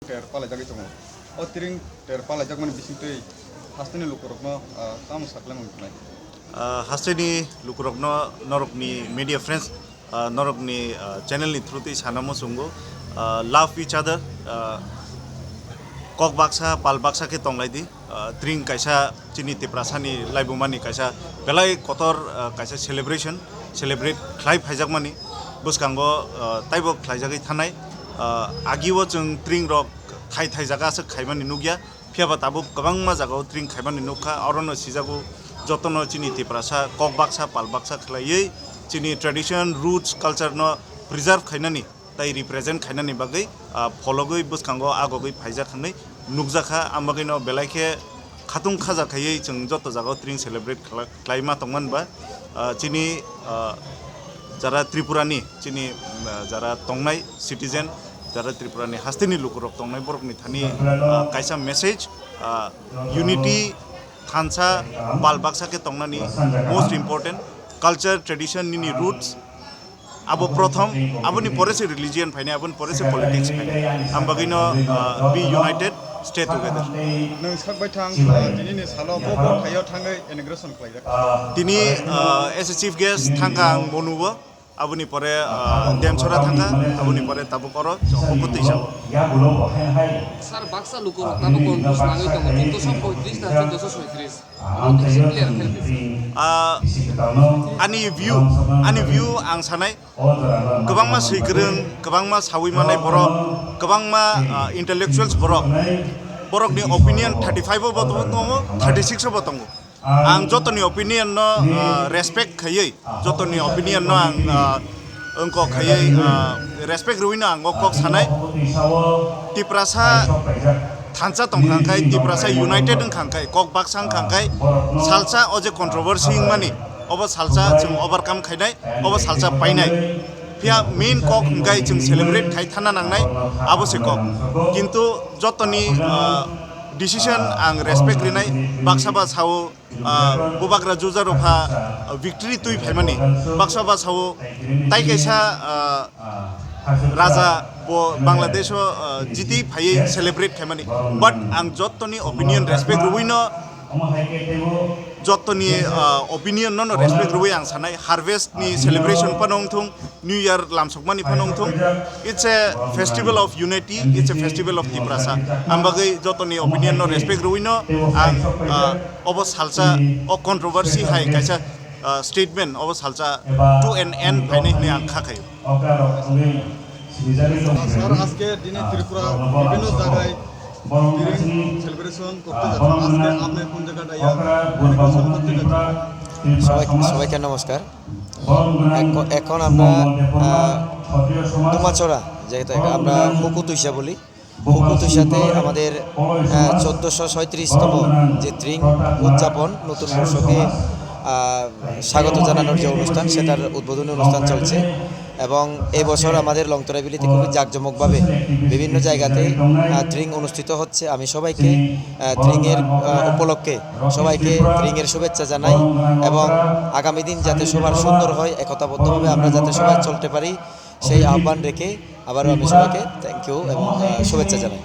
ter palajak tongo o tiring ter palajak mani bisingtui hasteni lukurokno kam saklem mangkunai hasteni lukurokno norokni media friends norokni channel ni through ti sanamo sungo love each other kok baksa pal baksa ke tonglai di tring kaisa chini teprasani laibumani kaisa belai kotor kaisa celebrate khlai phaijak mani buskango taibo khlaijagi thanai agiwo jeng tring rok thai jaga se khaimani nugya phiaba tabu kabangma jagao tring khaimani nukha orono sijago jotono chini teprasa kok baksa pal baksa khlaiei chini tradition roots culture no preserve khainani tai represent khainani bagai fologoi buskango agogoi phaija thanai nukjaka amagino belaike khatung khaja khaiei jeng joto jagao tring celebrate khlaima tongman ba chini jara Tripurani chini jara tongnai citizen jara Tripurani hasteni lukurok tongnai borokni thani kaisa message unity thansa balbaksa ke tongnani most important culture tradition nini roots abo prothom aboni pore se religion phaine aboni pore se politics phaine ambagino be united stay together nang sakbai thang dinini salo bo thayo thangai inauguration khlaijak tini as a chief guest thangkang monubo aboni pore demchora thangka aboni pore tabu koro hokut hisab sar baksa lukurok tabu konfus nangai tongo 1435 na 1437 amon clear ani view ang sanai gobangma seikreng gobangma sawi manai borok gobangma intellectuals borok ni opinion 35 bo tongo 36 bo tongo ang jotoni opinion no respect khayei jotoni opinion no ang engko khayei respect ruina ang kok sanai tiprasa thansa tongkhangkai tiprasa united khangkai kok baksang khangkai salsa oje controversy mani obo salsa jeng overcome khainai obo salsa painai pia main kok ngai jeng celebrate khai thana nangnai abo se kok kintu jotoni decision ang respect rinai baksa ba sao bubagra jujaro pha victory tui phaimani baksa ba sao tai kaisa raja bo bangladesh jiti phai celebrate khaimani but ang jotoni opinion respect ruino jotoni opinion no respect ruwi ang sanai harvest ni celebration panong thung new year lamsokmani panong thung it's a festival of unity it's a festival of tiprasa ambagai jotoni opinion no respect ruino ang obo salsa o controversy hai kaisa statement obo salsa to an end phaine ni ang khakhayo sar aজকে দিনে ত্রিপুরা বিভিন্ন জায়গায় celebration করতে যাচ্ছেন আজকে আপনি কোন জায়গাটা celebration করতে যাচ্ছেন সবাইকে নমস্কার এখন আমরা তুমাচড়া যেটা আমরা হুকুতুইসা বলি হুকুতুইসাতে আমাদের 1437তম যে ত্রিং উদযাপন নতুন বর্ষকে স্বাগত জানানোর যে অনুষ্ঠান সেটার উদ্বোধনী অনুষ্ঠান চলছে এবং এই বছর আমাদের লংতরা বিলিতে খুবই জাঁকজমকভাবে বিভিন্ন জায়গাতে ত্রিং অনুষ্ঠিত হচ্ছে আমি সবাইকে ত্রিংয়ের উপলক্ষে সবাইকে ত্রিংয়ের শুভেচ্ছা জানাই এবং আগামী দিন যাতে সবার সুন্দর হয় একতাবদ্ধভাবে আমরা যাতে সবাই চলতে পারি সেই আহ্বান রেখে আবারও আমি সবাইকে থ্যাংক ইউ এবং শুভেচ্ছা জানাই